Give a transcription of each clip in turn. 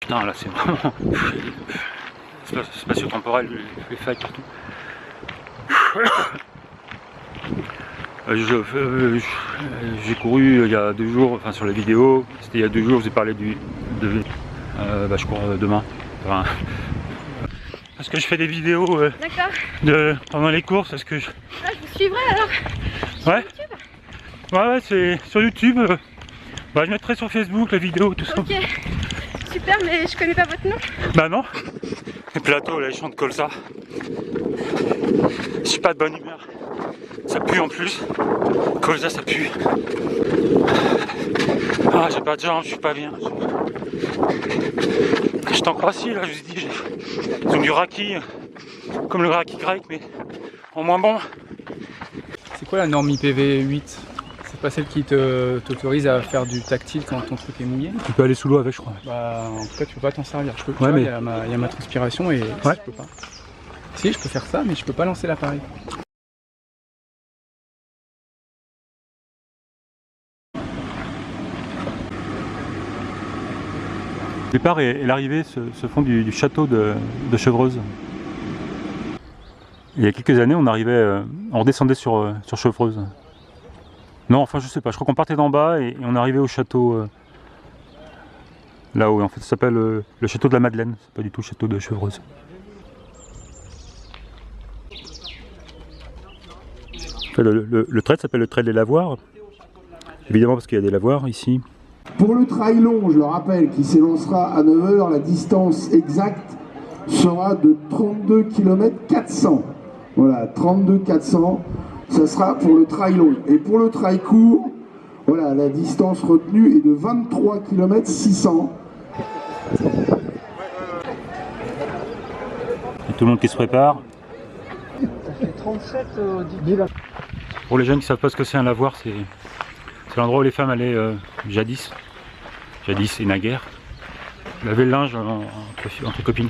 Non, là c'est vraiment spatio-temporel, les failles partout. J'ai couru il y a 2 jours, enfin sur la vidéo, c'était il y a 2 jours, j'ai parlé je cours demain. Enfin, parce que je fais des vidéos pendant les courses, parce que je vous suivrai alors. Ouais. Ouais, c'est sur YouTube. Je mettrai sur Facebook la vidéo, tout ça. Ok, super, mais je connais pas votre nom. Bah non. Les plateaux, là, les champs de colza. Je suis pas de bonne humeur. Ça pue en plus. Colza, ça pue. Ah, j'ai pas de jambes, je suis pas bien. Je t'en crois si, là, je vous dis, ils ont du raki, comme le raki grec, mais en moins bon. C'est quoi la norme IPv8? C'est pas celle qui t'autorise à faire du tactile quand ton truc est mouillé? Tu peux aller sous l'eau avec, je crois. Bah, en tout cas, tu peux pas t'en servir. Je peux, ouais, mais... il y a ma transpiration et ouais. je peux pas. Si, je peux faire ça, mais je peux pas lancer l'appareil. Le départ et l'arrivée se font du château de Chevreuse. Il y a quelques années, on redescendait sur Chevreuse. Non, enfin je sais pas, je crois qu'on partait d'en bas et on arrivait au château là-haut. En fait, ça s'appelle le château de la Madeleine, c'est pas du tout le château de Chevreuse. Le trait s'appelle le trait des lavoirs, évidemment parce qu'il y a des lavoirs ici. Pour le trail long, je le rappelle, qui s'élancera à 9 h, la distance exacte sera de 32 km 400. Voilà, 32 400, ça sera pour le trail long. Et pour le trail court, voilà, la distance retenue est de 23 km 600. Et tout le monde qui se prépare. Ça fait 37 Pour les jeunes qui ne savent pas ce que c'est un lavoir, c'est l'endroit où les femmes allaient jadis et naguère, laver le linge entre copines.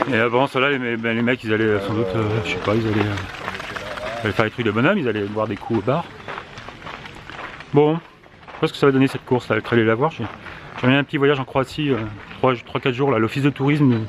Et avant cela, les mecs, ils allaient sans doute, je sais pas, ils allaient faire des trucs de bonhomme, ils allaient boire des coups au bar. Bon, je sais pas ce que ça va donner cette course là, le trail des lavoirs. J'ai mis un petit voyage en Croatie, 3-4 jours là, l'office de tourisme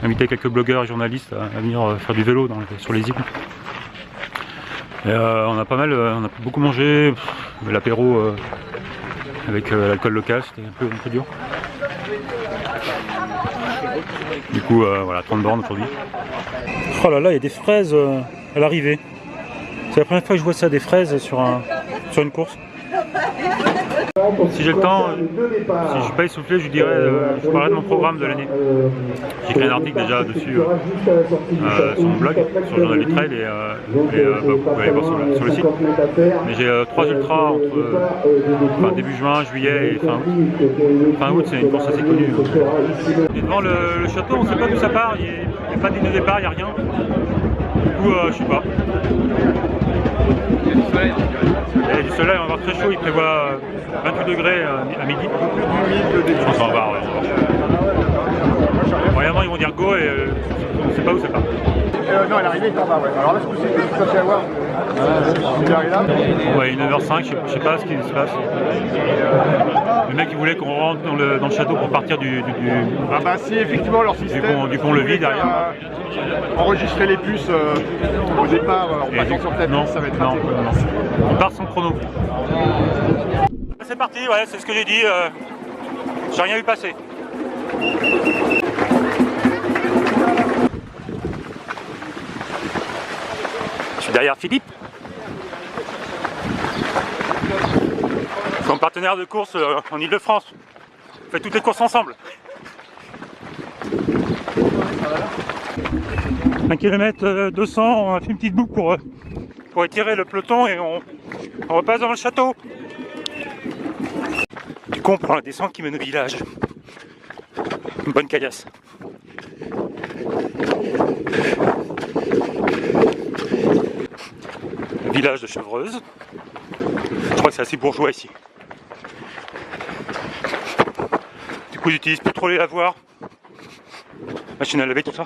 a invité quelques blogueurs et journalistes à venir faire du vélo sur les îles. Et on a beaucoup mangé, l'apéro avec l'alcool local, c'était un peu dur. Du coup, voilà, 30 bornes aujourd'hui. Oh là là, il y a des fraises à l'arrivée. C'est la première fois que je vois ça, des fraises sur une course. Si j'ai le temps, si je suis pas essoufflé, je dirais, je parlerai de mon programme de l'année. J'ai écrit un article déjà dessus sur mon blog, sur le journal du trail, et vous pouvez aller voir sur le site. Mais j'ai 3 ultras entre début juin, juillet et fin août. Fin août, c'est une course assez connue. Et devant le château, on ne sait pas d'où ça part, il n'y a pas de départ, il n'y a rien. Du coup, je sais pas. Il y a du soleil, on va avoir très chaud, il prévoit 28 degrés à midi. Je pense qu'on va voir, ouais. Moyennement, ils vont dire go et on ne sait pas où ça part. Non, l'arrivée est en bas, ouais. Alors là, ce coup-ci, c'est tout à fait à voir. Il arrive là. Ouais, il est 9h05, je sais pas ce qui se passe. Le mec, il voulait qu'on rentre dans le château pour partir du Ah bah si, effectivement, leur système... du pont-levis derrière. Enregistrer les puces au départ, en passant sur le tapis, ça va être raté. On part sans chrono. C'est parti, ouais, c'est ce que j'ai dit. J'ai rien vu passer. Je suis derrière Philippe. Son partenaire de course en Ile-de-France. On fait toutes les courses ensemble. 1 km 200, on a fait une petite boucle pour étirer le peloton et on repasse dans le château. Du coup, on prend la descente qui mène au village. Une bonne caillasse. Le village de Chevreuse. Je crois que c'est assez bourgeois ici. Du coup, j'utilise plus trop les lavoirs. Machine à laver, tout ça.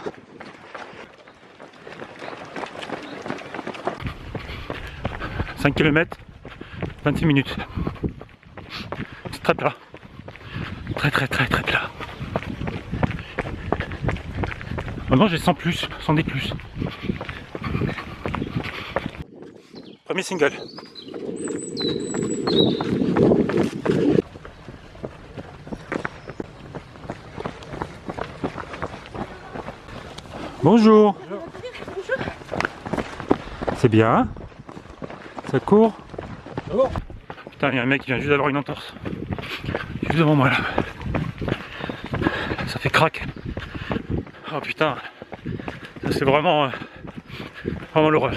« 5 km, 26 minutes. C'est très plat. Très plat. Maintenant j'ai 100 plus, 110 plus. Premier single. Bonjour. C'est bien. Ça court. Putain, il y a un mec qui vient juste d'avoir une entorse. Juste devant moi là. Ça fait crack. Oh putain. Ça c'est vraiment l'horreur.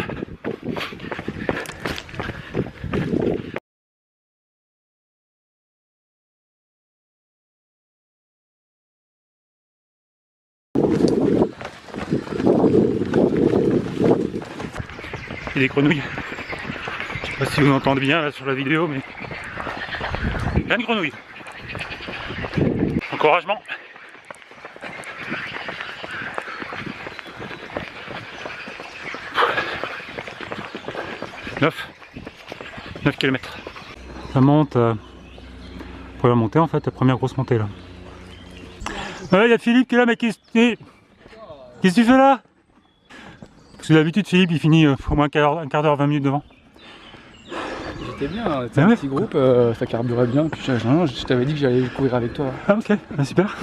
Il y a des grenouilles. Je sais pas si vous entendez bien là sur la vidéo, mais plein de grenouilles. Encouragement. « 9 km. Ça monte. Pour la montée en fait, la première grosse montée là. Ouais, il y a Philippe qui est là, mais qu'est-ce que tu fais là? Parce que d'habitude Philippe il finit au moins un quart d'heure, 20 minutes devant. J'étais bien, c'était un petit groupe, ça carburait bien, puis je t'avais dit que j'allais courir avec toi. Ah ok, ah, super.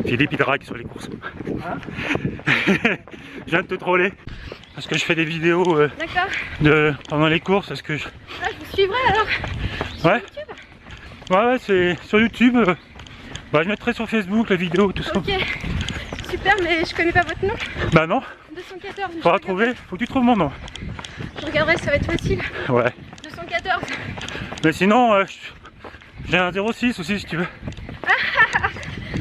Philippe il drague sur les courses. Hein? Je viens de te troller parce que je fais des vidéos pendant les courses. Parce que je vous suivrai alors. Ouais. Ouais, c'est sur YouTube. Bah, je mettrai sur Facebook la vidéo, tout ça. Ok, super, mais je connais pas votre nom. Bah non. 214. Faudra trouver, faut que tu trouves mon nom. Je regarderai, ça va être facile. Ouais. 214. Mais sinon, j'ai un 06 aussi si tu veux.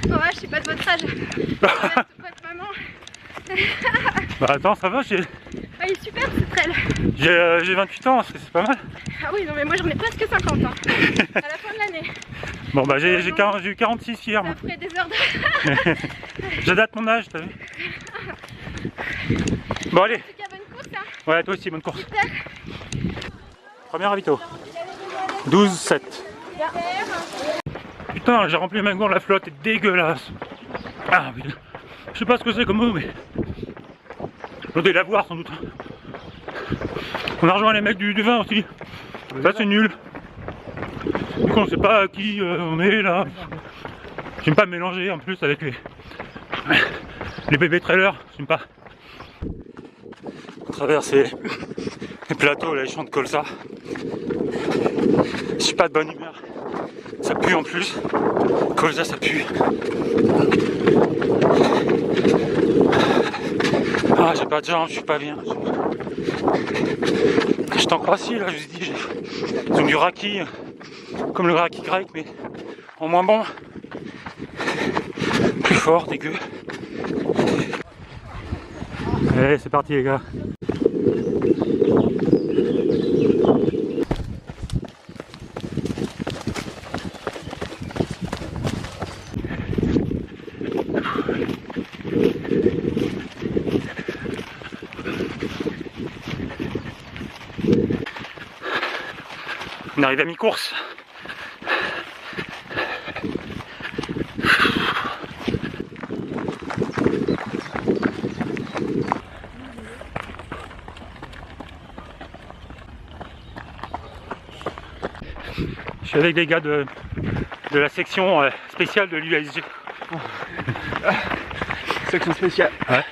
Oh, ouais, je suis pas de votre âge. Votre maman. Bah attends, ça va, il est super ce trail. J'ai 28 ans, c'est pas mal. Ah oui, non mais moi j'en ai presque 50 ans. À la fin de l'année. Bon bah j'ai eu 46 hier. Ça ferait des heures de... J'adapte mon âge, t'as vu. Bon allez. En tout cas, bonne course hein. Ouais, toi aussi, bonne course. Super. Premier ravito. 12-7. Putain, j'ai rempli ma gourde, la flotte est dégueulasse. Ah putain. Je sais pas ce que c'est comme mot, mais... On doit la voir sans doute. On a rejoint les mecs du vin aussi. Ça c'est nul. Du coup on sait pas qui on est là. J'aime pas me mélanger en plus avec les bébés trailers. J'aime pas. On traverse les plateaux, là, les champs de colza. Je suis pas de bonne humeur. Ça pue en plus. Colza ça pue. Ah j'ai pas de jambes, je suis pas bien. J'étais en Croatie là, je vous ai dit, ils ont du raki, comme le raki grec mais en moins bon. Plus fort, dégueu. Allez c'est parti les gars. On arrive à mi-course. Je suis avec des gars de la section spéciale de l'USG. Section spéciale. Ouais.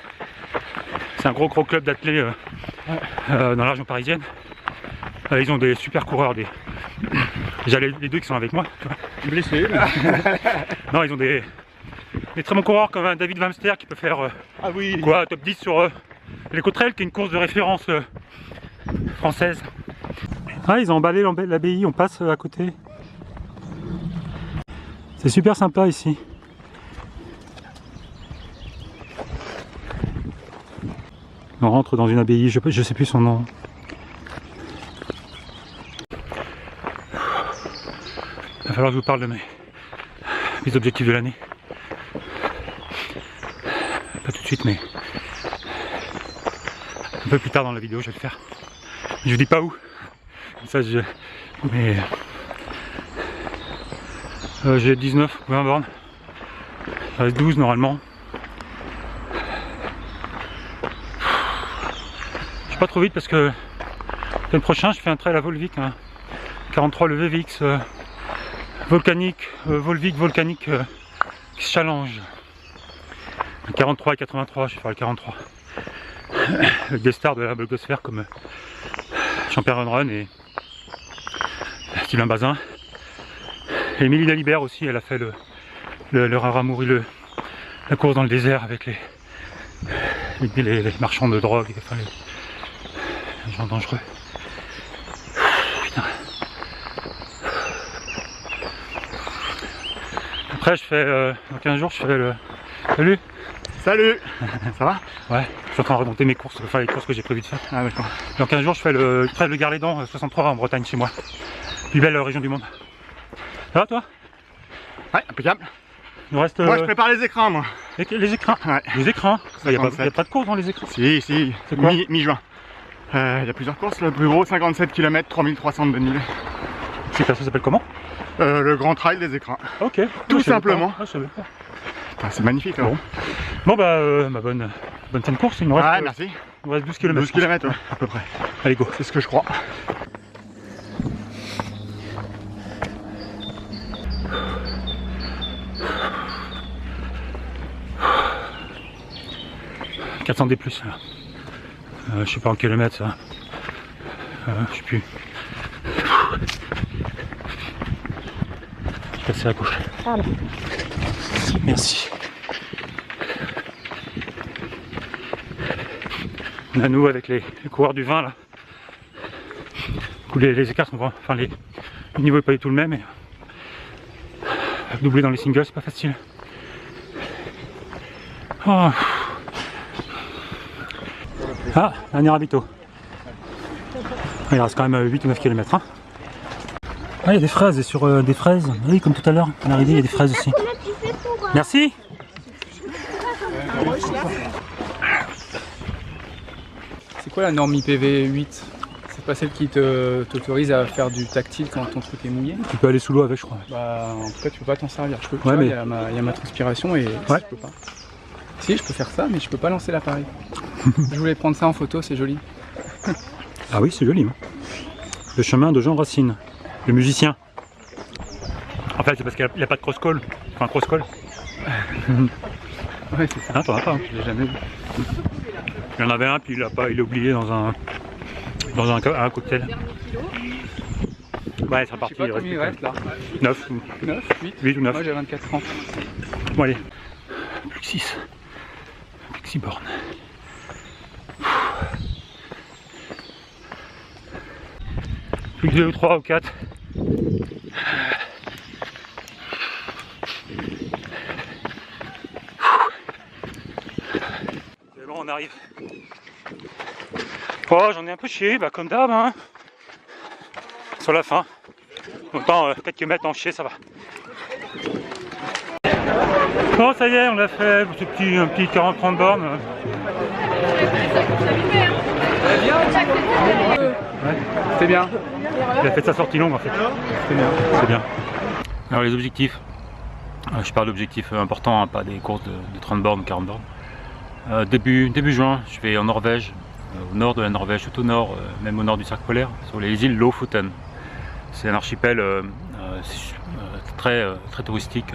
C'est un gros club d'athlètes dans la région parisienne. Ils ont des super coureurs, déjà les deux qui sont avec moi. Blessés. Non, ils ont des très bons coureurs comme un David Wamster qui peut faire top 10 sur l'Écotrail, qui est une course de référence française. Ah, ils ont emballé l'abbaye, on passe à côté. C'est super sympa ici. On rentre dans une abbaye, je sais plus son nom. Il va falloir que je vous parle de mes objectifs de l'année. Pas tout de suite, mais un peu plus tard dans la vidéo, je vais le faire. Je vous dis pas où. Ça, mais J'ai 19 ou 20 bornes. Il reste 12 normalement. Je suis pas trop vite parce que l'année prochaine je fais un trail à Volvic, hein. 43 le VVX volcanique, Volvic volcanique challenge. 43 et 83, je vais faire le 43. Avec des stars de la blogosphère comme Jean-Pierre Run et Sylvain Bazin. Et Émilie Dalibert aussi, elle a fait le Raramuri, la course dans le désert avec les marchands de drogue, enfin les gens dangereux. Putain. Après je fais, dans 15 jours je fais le... Salut. Salut. Ça va? Ouais, je suis en train de remonter mes courses, enfin les courses que j'ai prévu de faire. Ah d'accord. Dans 15 jours je fais le trail de Garlédan 63 en Bretagne chez moi. Plus belle région du monde. Ça va toi? Ouais, impeccable. Il nous reste... Moi je prépare les écrans moi. Les écrans? Ouais. Les écrans? Il n'y a, 57. pas de course dans les écrans? Si, si. C'est quoi? Mi-juin. Il y a plusieurs courses. Le plus gros 57 km, 3300 de dénivelé. Ça s'appelle comment? Le grand trail des écrans. Ok. Tout simplement. Ah, je savais pas. Putain, c'est magnifique là. Bon bah bonne fin de course, il nous reste, Ouais, merci. il nous reste 12 km. 12 km ouais, à peu près. Allez go. C'est ce que je crois. « 400 D+, là. Je sais pas en kilomètres ça. Je sais plus. Je suis passé à gauche. Pardon. Merci. On a nous avec les coureurs du vin là. Où les écarts sont vraiment. Enfin le niveau est pas du tout le même et doubler dans les singles c'est pas facile. Oh. Ah, dernier habito. Il reste quand même 8 ou 9 km. Hein. Ah, il y a des fraises, et sur des fraises, oui, comme tout à l'heure, à l'arrivée, il y a des fraises aussi. Merci. C'est quoi la norme IPv8? C'est pas celle qui t'autorise à faire du tactile quand ton truc est mouillé? Tu peux aller sous l'eau avec, je crois. Bah, en tout cas, tu peux pas t'en servir. Je peux, Ouais, mais... il y a ma transpiration et ouais. je peux pas. Si, je peux faire ça, mais je peux pas lancer l'appareil. Je voulais prendre ça en photo, c'est joli. Ah oui, c'est joli. Hein. Le chemin de Jean Racine, le musicien. En fait, c'est parce qu'il n'a pas de cross-call. Enfin, cross-call. Ouais, c'est ça. Ah, t'en as pas. Hein. Je l'ai jamais vu. Il y en avait un, puis il l'a oublié dans un cocktail. Ouais, c'est reparti. Je sais pas combien il reste là. 9 ou 9, 8 8 ou 9. Moi j'ai 24 ans. Bon, allez. Plus que 6. Plus que 6 bornes. Plus que 2 ou 3 ou 4. C'est bon, on arrive. Oh, j'en ai un peu chié, bah comme d'hab, hein. Sur la fin. Autant 4 km en chier, ça va. Bon, ça y est, on a fait un petit 40-30 bornes. Ouais. C'était bien. Il a fait sa sortie longue en fait. C'était bien. C'est bien. Alors les objectifs. Je parle d'objectifs importants, hein, pas des courses de 30 bornes, 40 bornes. Début juin, je vais en Norvège, au nord de la Norvège, tout au nord, même au nord du cercle polaire, sur les îles Lofoten. C'est un archipel très touristique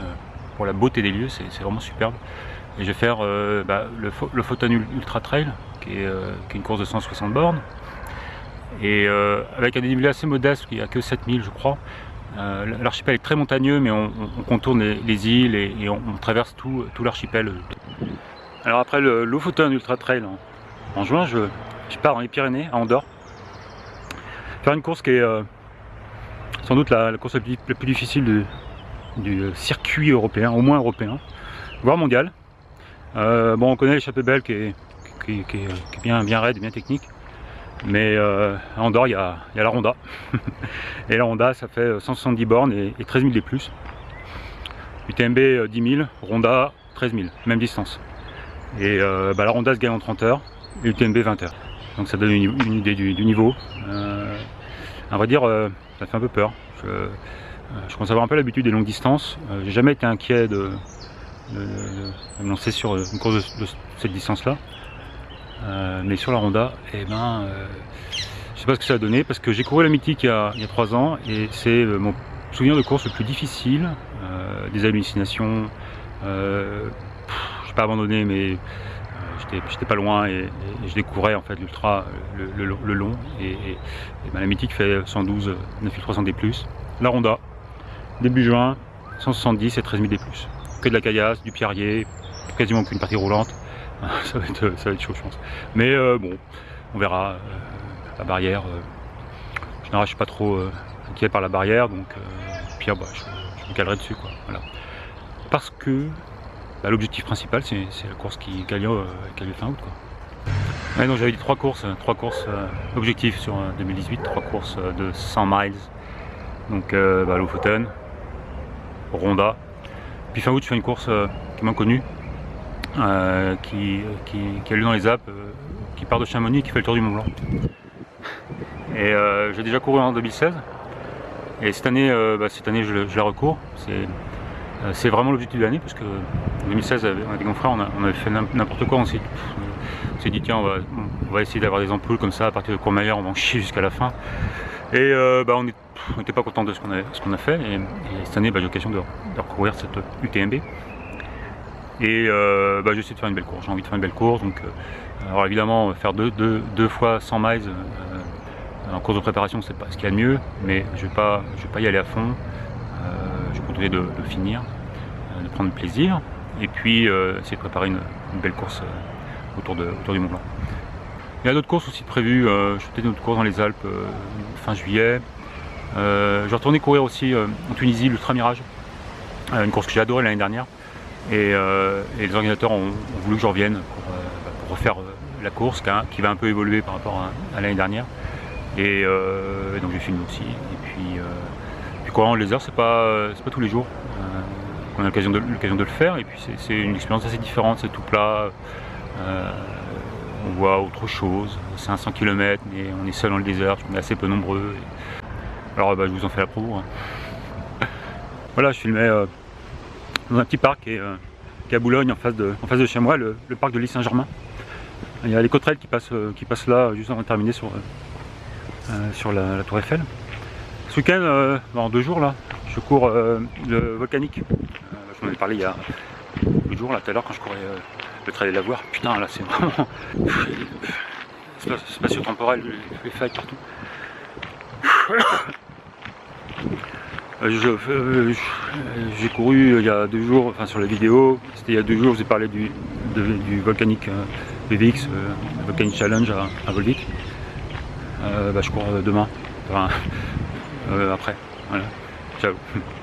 pour la beauté des lieux, c'est vraiment superbe. Et je vais faire le Lofoten Ultra Trail, qui est une course de 160 bornes. Et avec un dénivelé assez modeste, il n'y a que 7000 je crois. L'archipel est très montagneux, mais on contourne les îles et on traverse tout l'archipel. Alors après le Lofoten Ultra Trail en juin, je pars dans les Pyrénées, à Andorre, faire une course qui est sans doute la course la plus difficile du circuit européen, au moins européen, voire mondial. Bon, on connaît l'échappée belle qui est bien raide, bien technique. Mais à Andorre, il y a la Ronda. Et la Ronda, ça fait 170 bornes et 13 000 des plus. UTMB 10 000, Ronda 13 000, même distance. Et la Ronda se gagne en 30 heures et UTMB 20 heures. Donc ça donne une idée du niveau. À vrai dire, ça fait un peu peur. Je commence à avoir un peu l'habitude des longues distances. J'ai jamais été inquiet de me lancer sur une course de cette distance-là. Mais sur la Ronda, eh ben, je sais pas ce que ça a donné parce que j'ai couru la mythique il y a 3 ans et c'est mon souvenir de course le plus difficile, des hallucinations. J'ai pas abandonné, mais j'étais pas loin et je découvrais en fait l'ultra le long et ben, la mythique fait 112 9300 D+. La Ronda début juin 170 et 13 000 D+. Que de la caillasse, du pierrier, quasiment qu'une partie roulante. Ça va être chaud je pense. Mais bon, on verra. La barrière, en général je suis pas trop inquiet par la barrière, donc pire bah, je me calerai dessus quoi. Voilà. Parce que bah, l'objectif principal c'est la course qui a lieu fin août quoi. Ouais, donc j'avais dit 3 courses objectifs sur 2018, 3 courses de 100 miles. Donc bah, Lofoten, Ronda. Puis fin août je fais une course qui est moins connue, qui a lieu dans les Alpes, qui part de Chamonix et qui fait le tour du Mont Blanc. Et j'ai déjà couru en 2016 et cette année je la recours. C'est vraiment l'objectif de l'année parce que en 2016 avec mon frère on avait fait n'importe quoi. On s'est dit tiens on va essayer d'avoir des ampoules comme ça à partir de Courmayeur, on va en chier jusqu'à la fin. Et bah, on n'était pas content de ce qu'on a fait et cette année bah, j'ai l'occasion de recourir cette UTMB. Et bah, j'essaie de faire une belle course, j'ai envie de faire une belle course. Donc, alors évidemment, faire deux fois 100 miles en course de préparation, c'est pas ce qu'il y a de mieux, mais je vais pas y aller à fond. Je vais continuer de finir, de prendre du plaisir, et puis essayer de préparer une belle course autour du Mont Blanc. Il y a d'autres courses aussi prévues, je fais peut-être une autre course dans les Alpes fin juillet. Je vais retourner courir aussi en Tunisie, l'Ultra Mirage, une course que j'ai adorée l'année dernière. Et les organisateurs ont voulu que je revienne pour refaire la course qui va un peu évoluer par rapport à l'année dernière. Et donc j'ai filmé aussi. Et puis courir en lézard, c'est pas tous les jours qu'on a l'occasion de le faire. Et puis c'est une expérience assez différente, c'est tout plat. On voit autre chose. C'est un 100 km, mais on est seul dans le désert, on est assez peu nombreux. Alors bah, je vous en fais la promo. Hein. Voilà, je filmais dans un petit parc qui est à Boulogne en face de chez moi, le parc de l'île Saint-Germain. Il y a les Cotterelles qui passent là juste avant de terminer sur la Tour Eiffel. Ce week-end, en 2 jours là, je cours le volcanique. Je m'en ai parlé il y a 2 jours là, tout à l'heure quand je courais le trail de la Voire. Putain là c'est vraiment spatio-temporel, les failles partout. J'ai couru il y a 2 jours, enfin sur la vidéo, c'était il y a 2 jours, je vous ai parlé du volcanique VVX, le Volcanic Challenge à Volvic. Bah, je cours demain, enfin, après, voilà, ciao.